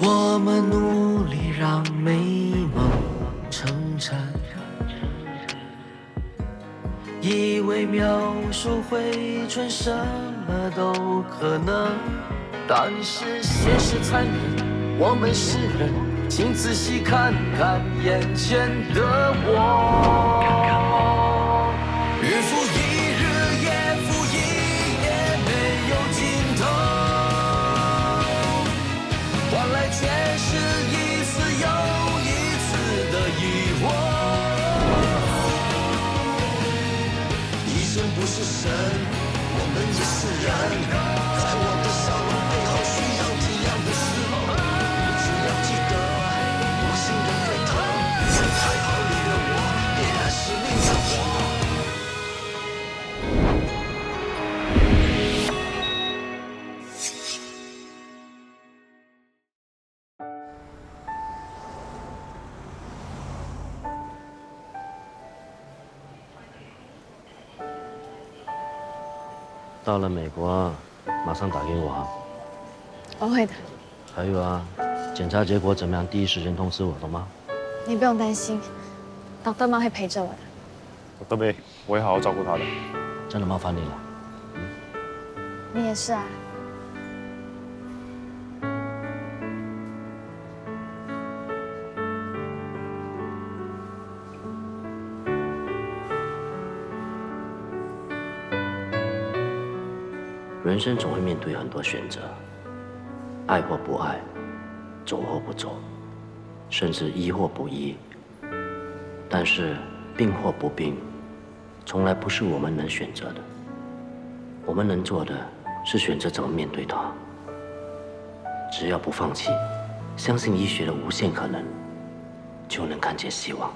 我们努力让美梦成真，以为描述回春什么都可能，但是现实残忍，我们是人，请仔细看看眼前的我。日复一日，夜复一夜，没有尽头，换来却是一次又一次的疑惑。医生不是神，我们也是人，在我的笑容背后需要这样的时候，你只要记得我心的沸腾，还好你的我依然是另一我。到了美国，马上打给我啊！我会的。还有啊，检查结果怎么样？第一时间通知我，懂吗？你不用担心，Dr. Ma 会陪着我的。Dr. May，我会好好照顾他的。真的麻烦你了。你也是啊。人生总会面对很多选择，爱或不爱，走或不走，甚至依或不依。但是病或不病，从来不是我们能选择的。我们能做的是选择怎么面对它。只要不放弃，相信医学的无限可能，就能看见希望。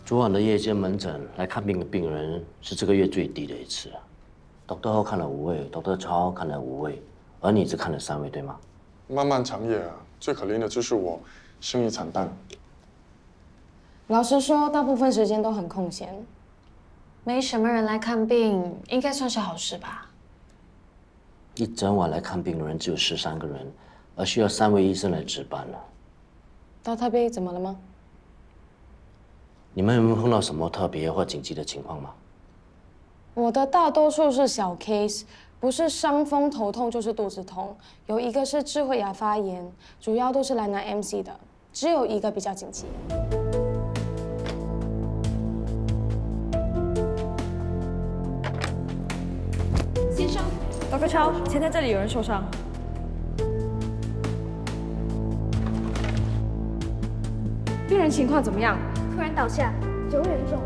昨晚的夜间门诊来看病的病人是这个月最低的一次。Dr. Ho 看了5位，Dr. Chow 看了5位，而你只看了3位，对吗？漫漫长夜啊，最可怜的就是我，生意惨淡。老实说，大部分时间都很空闲，没什么人来看病，应该算是好事吧。一整晚来看病的人只有13个人，而需要3位医生来值班了。Dr. Bay 怎么了吗？你们有没有碰到什么特别或紧急的情况吗？我的大多数是小 case， 不是伤风头痛就是肚子痛，有一个是智慧牙发炎，主要都是来拿 MC 的，只有一个比较紧急。先生，Dr. Chow，现在这里有人受伤。病人情况怎么样？突然倒下，9严重。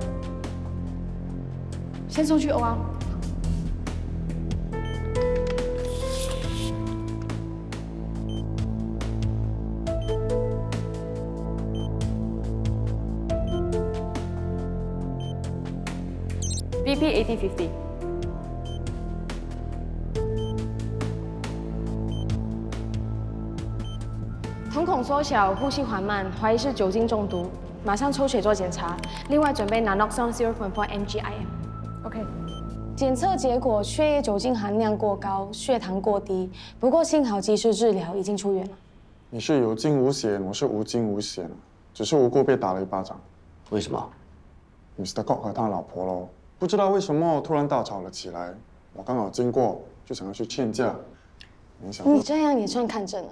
先送去 OR。BP 8050。瞳孔缩小，呼吸缓慢，怀疑是酒精中毒，马上抽血做检查。另外准备 Naloxone 0.4 mg/m。OK。检测结果血液酒精含量过高，血糖过低，不过幸好及时治疗，已经出院了。你是有惊无险，我是无惊无险，只是无辜被打了1巴掌。为什么 ？Mr. Kok 和他老婆咯，不知道为什么突然大吵了起来。我刚好经过，就想要去劝架。没想到你这样也算看诊了。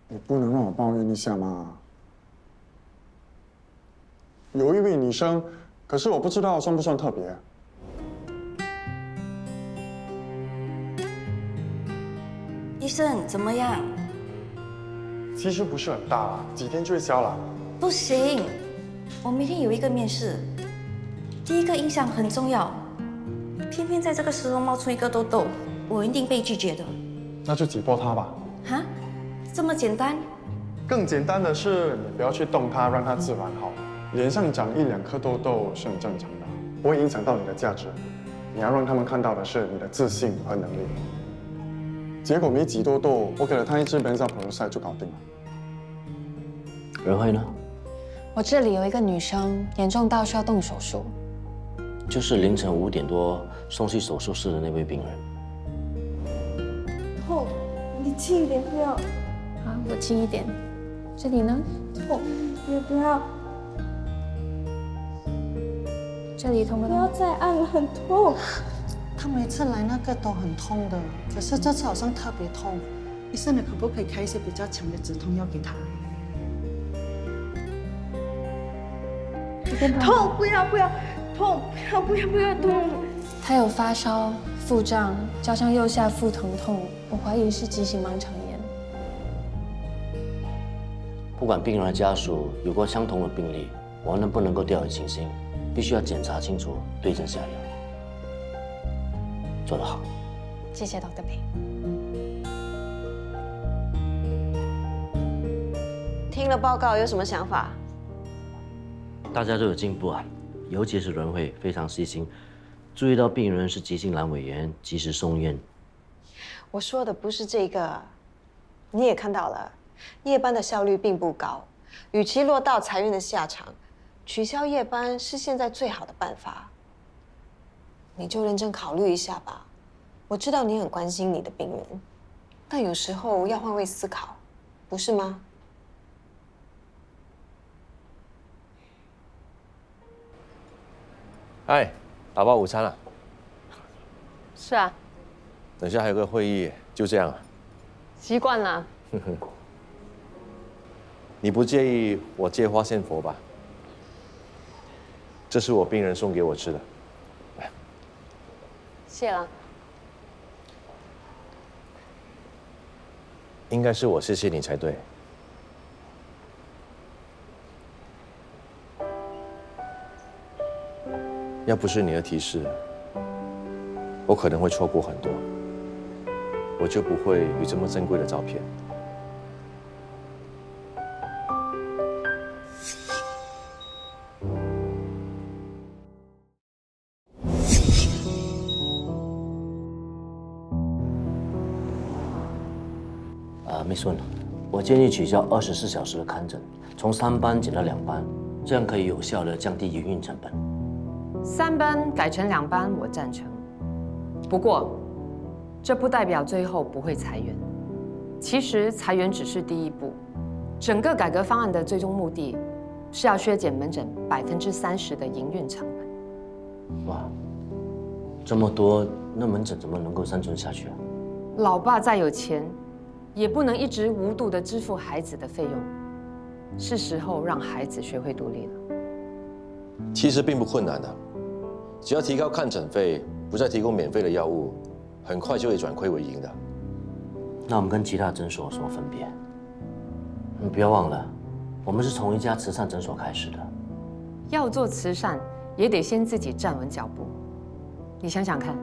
你不能让我抱怨一下吗？有一位女生，可是我不知道算不算特别。医生怎么样？其实不是很大啦，几天就会消了。不行，我明天有一个面试，第一个印象很重要。偏偏在这个时候冒出一个痘痘，我一定被拒绝的。那就挤破它吧。哈？这么简单？更简单的是，你不要去动它，让它自然好。脸上长1、2颗痘痘是很正常的，不会影响到你的价值。你要让他们看到的是你的自信和能力。结果没挤痘痘，我给了他一支 benzoyl peroxide 就搞定了。仁惠呢？我这里有一个女生，严重到需要动手术。就是凌晨5点多送去手术室的那位病人。痛，你轻一点，不要。好，我轻一点。这里呢？痛，也不要，这里痛不不要痛？再按了，很痛。他每次来那个都很痛的，可是这次好像特别痛。医生，你可不可以开一些比较强的止痛药给他？痛，不要，痛，不要痛。她有发烧、腹胀，加上右下腹疼痛，我怀疑是急性盲肠炎。不管病人的家属有过相同的病例，我们不能够掉以轻心，必须要检查清楚，对症下药。做得好。谢谢 Dr. Pei。听了报告有什么想法？大家都有进步啊，尤其是轮会非常细心，注意到病人是急性阑尾炎，及时送院。我说的不是这个，你也看到了，夜班的效率并不高，与其落到裁员的下场，取消夜班是现在最好的办法。你就认真考虑一下吧。我知道你很关心你的病人，但有时候要换位思考，不是吗？嗨，打包午餐了。是啊，等下还有个会议，就这样啊。习惯了。你不介意我借花献佛吧？这是我病人送给我吃的。谢了。应该是我谢谢你才对。要不是你的提示，我可能会错过很多，我就不会有这么珍贵的照片。Miss Wen，我建议取消24小时的看诊，从3班减到2班，这样可以有效的降低营运成本。3班改成2班，我赞成。不过，这不代表最后不会裁员。其实裁员只是第一步，整个改革方案的最终目的是要削减门诊30%的营运成本。哇，这么多，那门诊怎么能够生存下去啊？老爸再有钱，也不能一直无度地支付孩子的费用，是时候让孩子学会独立了。其实并不困难的，只要提高看诊费，不再提供免费的药物，很快就会转亏为盈的。那我们跟其他诊所有什么分别？你不要忘了，我们是从一家慈善诊所开始的。要做慈善，也得先自己站稳脚步。你想想看，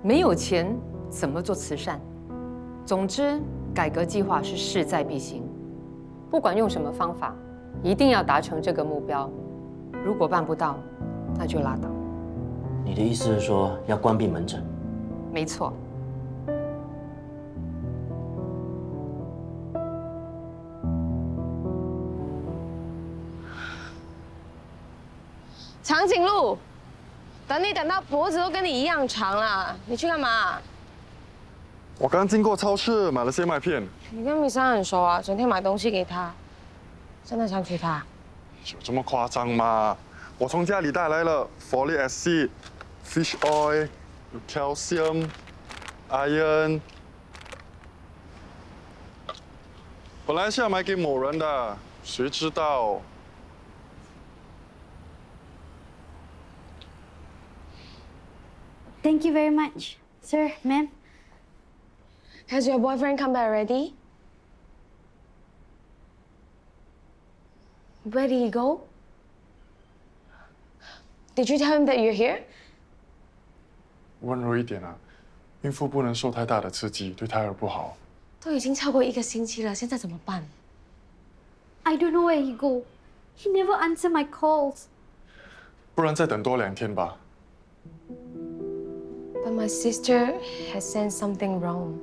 没有钱怎么做慈善？总之，改革计划是势在必行，不管用什么方法，一定要达成这个目标。如果办不到，那就拉倒。你的意思是说要关闭门诊？没错。长颈鹿，等你等到脖子都跟你一样长了，你去干嘛？我刚经过超市买了些麦片。你跟米莎很熟啊，整天买东西给她，真的想娶她？有这么夸张吗？我从家里带来了 folic acid、fish oil、calcium、iron。本来是要买给某人的，谁知道？Thank you very much, sir, ma'am. Has your boyfriend come back already? Where did he go? Did you tell him that you're here? 温柔一点啊，孕妇不能受太大的刺激，对胎儿不好。都已经超过1个星期了，现在怎么办？ I don't know where he go. He never answer my calls. 不然再等多2天吧。But my sister has sensed something wrong.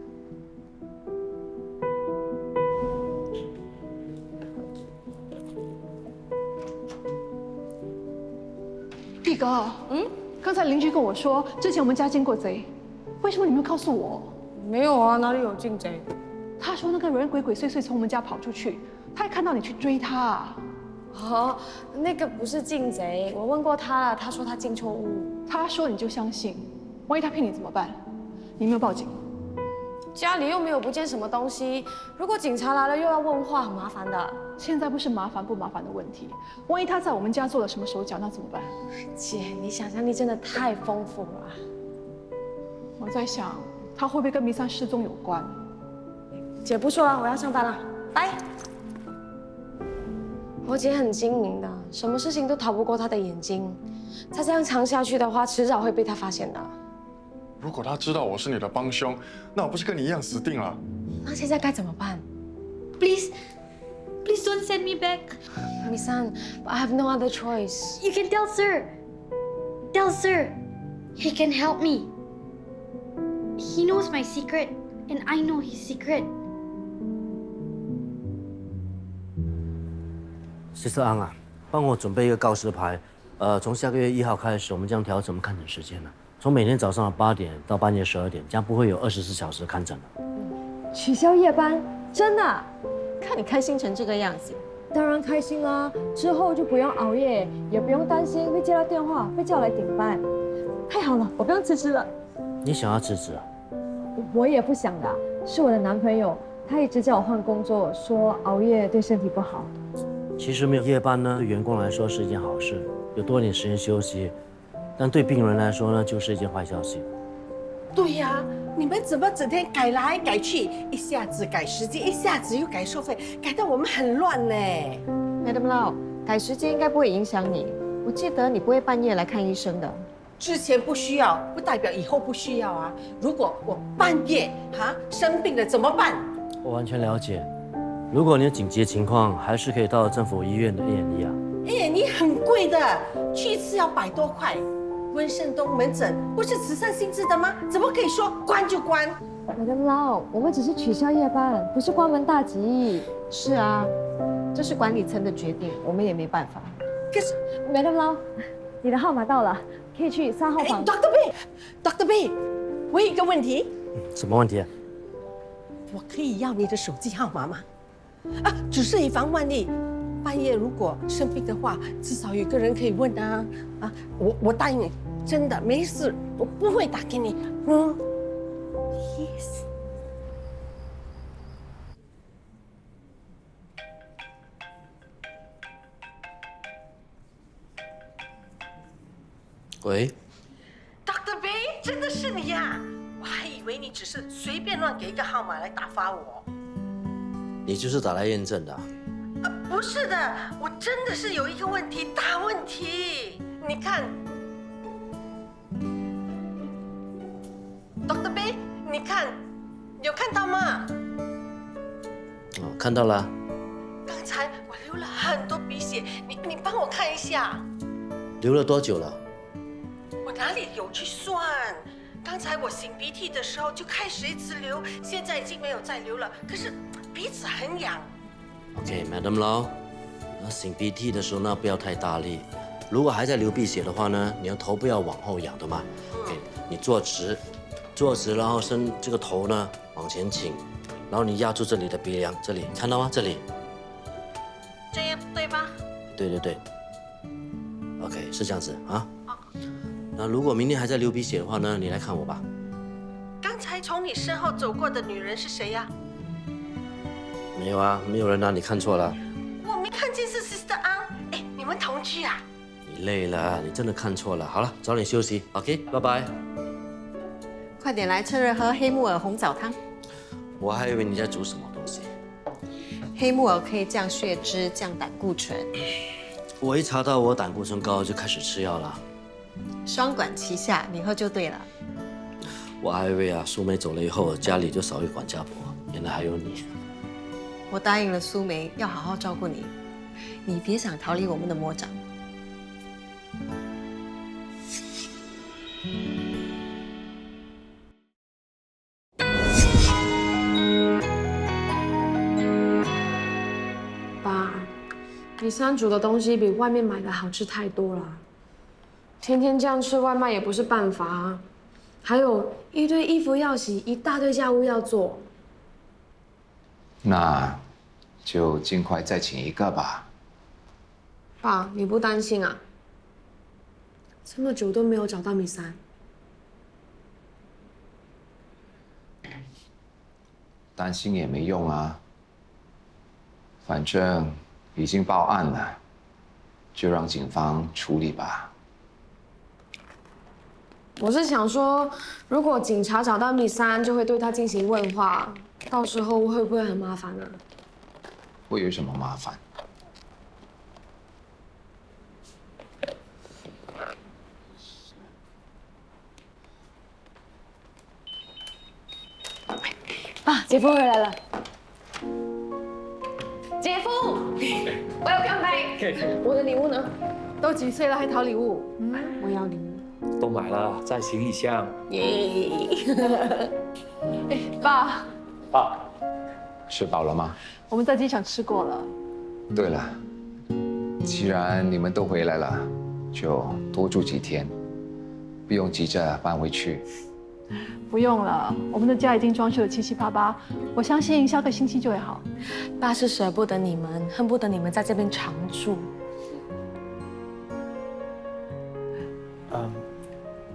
哥，刚才邻居跟我说，之前我们家进过贼，为什么你没有告诉我？没有啊，哪里有进贼？他说那个人鬼鬼祟祟从我们家跑出去，他还看到你去追他。哦，那个不是进贼，我问过他了，他说他进错屋。他说你就相信，万一他骗你怎么办？你没有报警？家里又没有不见什么东西，如果警察来了又要问话，很麻烦的。现在不是麻烦不麻烦的问题，万一他在我们家做了什么手脚，那怎么办？姐，你想象力真的太丰富了。我在想，他会不会跟弥散失踪有关？姐不说了，我要上班了，拜。我姐很精明的，什么事情都逃不过她的眼睛。她这样藏下去的话，迟早会被她发现的。如果他知道我是你的帮凶，那我不是跟你一样死定了？那现在该怎么办 Please don't send me back. Miss San, I have no other choice. You can tell sir. Tell sir. He can help me. He knows my secret, and I know his secret. Sister 安啊，帮我准备一个告示牌。从下个月1号开始，我们将调整我们看诊时间了，从每天早上的8点到半夜12点，将不会有24小时看诊了。取消夜班，真的？看你开心成这个样子，当然开心啦！之后就不用熬夜，也不用担心会接到电话被叫来顶班。太好了，我不用辞职了。你想要辞职啊？我也不想的，是我的男朋友，他一直叫我换工作，说熬夜对身体不好。其实没有夜班呢，对员工来说是一件好事，有多一点时间休息，但对病人来说呢，就是一件坏消息。对呀，你们怎么整天改来改去，一下子改时间，一下子又改收费，改得我们很乱呢。Madam Lau， 改时间应该不会影响你。我记得你不会半夜来看医生的。之前不需要，不代表以后不需要啊。如果我半夜生病了怎么办？我完全了解。如果你有紧急情况，还是可以到政府医院的 A&E 啊。A&E 很贵的，去一次要100多块。温胜东门诊不是慈善性质的吗？怎么可以说关就关 ？Madam Lau， 我们只是取消夜班，不是关门大吉。是啊，这是管理层的决定，我们也没办法。可是 ，Madam Lau， 你的号码到了，可以去3号房。Dr. B， 我有一个问题。什么问题啊？我可以要你的手机号码吗？只是以防万一。半夜如果生病的话，至少有个人可以问啊！我答应你，真的没事，我不会打给你。Yes。喂 ，Dr. B， 真的是你呀！我还以为你只是随便乱给一个号码来打发我。你就是打来验证的啊？不是的，我真的是有一个问题，大问题。你看 ，Dr. B， 你看，有看到吗？哦，看到了。刚才我流了很多鼻血，你帮我看一下。流了多久了？我哪里有去算？刚才我擤鼻涕的时候就开始一直流，现在已经没有再流了，可是鼻子很痒。OK，Madam Lau， 擤鼻涕的时候呢，不要太大力。如果还在流鼻血的话呢，你的头不要往后仰的嘛。OK， 你坐直，然后伸这个头呢往前倾，然后你压住这里的鼻梁，这里看到吗？这里。这样对吧？对。OK， 是这样子啊。那如果明天还在流鼻血的话呢，你来看我吧。刚才从你身后走过的女人是谁呀？没有啊，没有人啊，你看错了。我没看见是 Sister 安，你们同居啊？你累了，你真的看错了。好了，早点休息 ，OK， 拜拜。快点来，趁热喝黑木耳红枣汤。我还以为你在煮什么东西。黑木耳可以降血脂、降胆固醇。我一查到我胆固醇高，就开始吃药了。双管齐下，你喝就对了。我还以为啊，苏梅走了以后，家里就少一个管家婆，原来还有你。我答应了苏梅，要好好照顾你，你别想逃离我们的魔掌。爸，你三煮的东西比外面买的好吃太多了。天天这样吃外卖也不是办法啊，还有一堆衣服要洗，一大堆家务要做。那就尽快再请一个吧。爸，你不担心啊？这么久都没有找到米三。担心也没用啊，反正已经报案了，就让警方处理吧。我是想说，如果警察找到米三，就会对他进行问话，到时候会不会很麻烦呢？会有什么麻烦？爸，姐夫回来了。姐夫，我要干杯。我的礼物呢？都几岁了还讨礼物？我要礼物。都买了，再行一箱。耶！哎，爸，爸，吃饱了吗？我们在机场吃过了。对了，既然你们都回来了，就多住几天，不用急着搬回去。不用了，我们的家已经装修得七七八八，我相信下个星期就会好。爸是舍不得你们，恨不得你们在这边常住。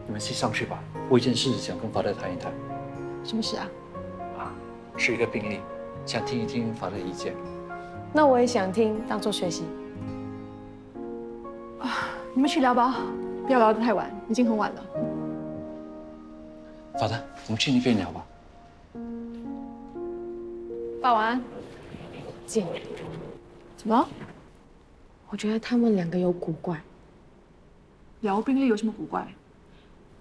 你们先上去吧，我有件事想跟法德谈一谈。什么事啊？是一个病例，想听一听法德意见。那我也想听，当做学习。你们去聊吧，不要聊得太晚，已经很晚了。法德，我们去那边聊吧。爸晚安。姐，怎么了？我觉得他们两个有古怪。聊病例有什么古怪？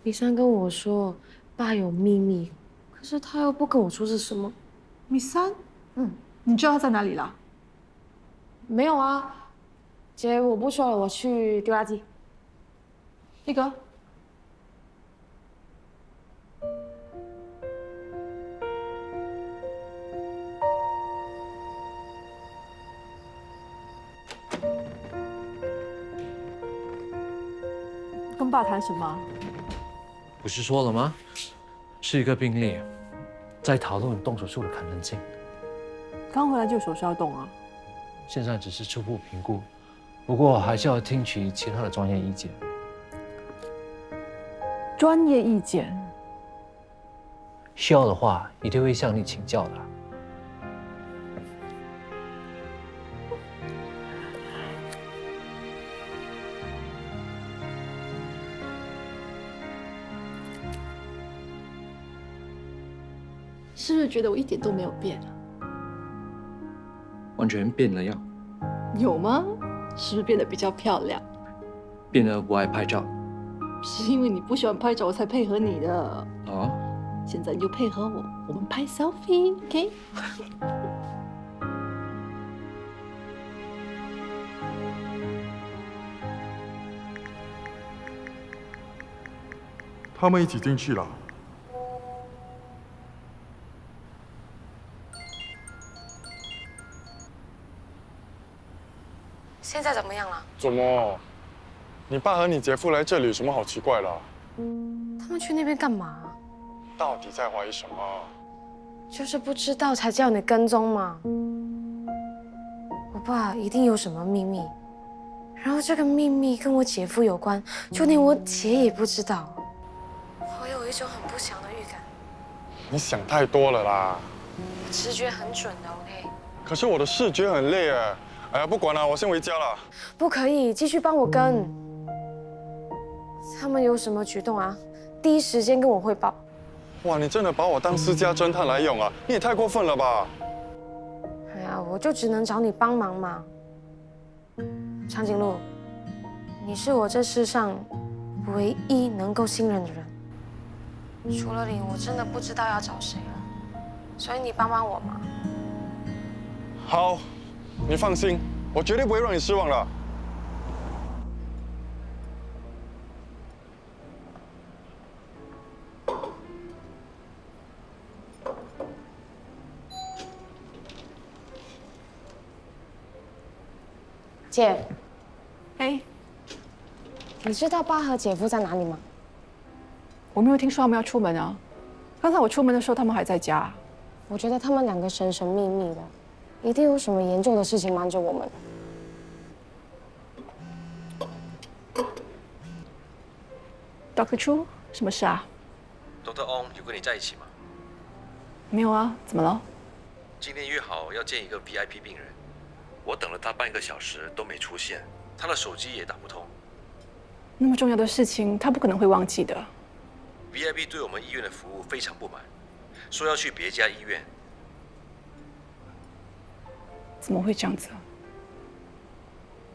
米三跟我说，爸有秘密，可是他又不跟我说是什么。米三？你知道他在哪里了？没有啊，姐，我不说了，我去丢垃圾。一哥。跟爸谈什么？不是说了吗？是一个病例，在讨论动手术的可能性。刚回来就手术要动啊？现在只是初步评估，不过还是要听取其他的专业意见。专业意见？需要的话，一定会向你请教的。是不是觉得我一点都没有变啊？完全变了样。有吗？是不是变得比较漂亮？变得不爱拍照。是因为你不喜欢拍照，我才配合你的。啊？现在你就配合我，我们拍 selfie，OK？他们一起进去了。现在怎么样了？怎么？你爸和你姐夫来这里有什么好奇怪的？他们去那边干嘛？到底在怀疑什么？就是不知道才叫你跟踪嘛。我爸一定有什么秘密，然后这个秘密跟我姐夫有关，就连我姐也不知道。我有一种很不祥的预感。你想太多了啦。我直觉很准的 ，OK？ 可是我的视觉很累哎。哎呀，不管了，我先回家了。不可以，继续帮我跟。他们有什么举动啊？第一时间跟我汇报。哇，你真的把我当私家侦探来用啊？你也太过分了吧！哎呀，我就只能找你帮忙嘛。长颈鹿，你是我这世上唯一能够信任的人。除了你，我真的不知道要找谁了。所以你帮帮我嘛。好。你放心，我绝对不会让你失望的。姐，哎，你知道爸和姐夫在哪里吗？我没有听说他们要出门啊。刚才我出门的时候，他们还在家。我觉得他们两个神神秘秘的，一定有什么严重的事情瞒着我们。Dr. Chu， 什么事啊 Dr. Ong 有跟你在一起吗？没有啊，怎么了？今天约好要见一个 VIP 病人，我等了他半个小时都没出现，他的手机也打不通。那么重要的事情，他不可能会忘记的。VIP 对我们医院的服务非常不满，说要去别家医院。怎么会这样子？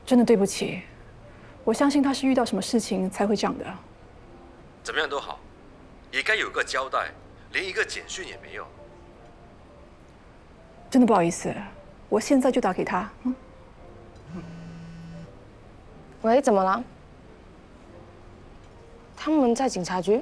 真的对不起，我相信他是遇到什么事情才会这样的。怎么样都好，也该有个交代，连一个简讯也没有。真的不好意思，我现在就打给他。喂，怎么了？他们在警察局。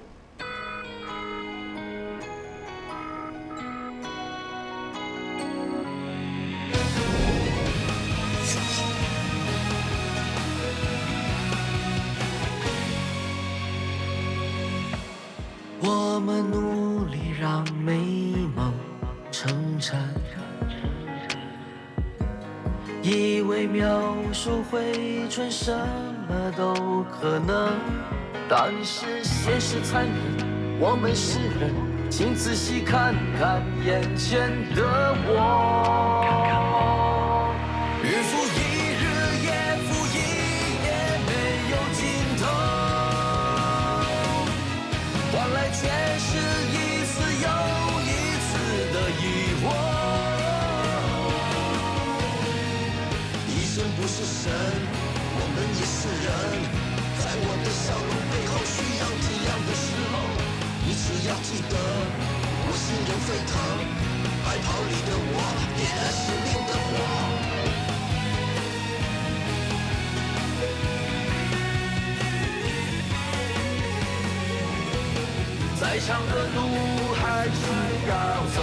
我们努力让美梦成真，以为描述回春什么都可能，但是现实残忍，我们是人，请仔细看看眼前的我。日复一日，夜复一夜，没有尽头，换来却是一次又一次的疑惑。医生不是神，我们也是人，在我的笑容背后需要体谅的时候，你只要记得我心中沸腾，白袍里的我点燃使命的火。再长的路还是要走。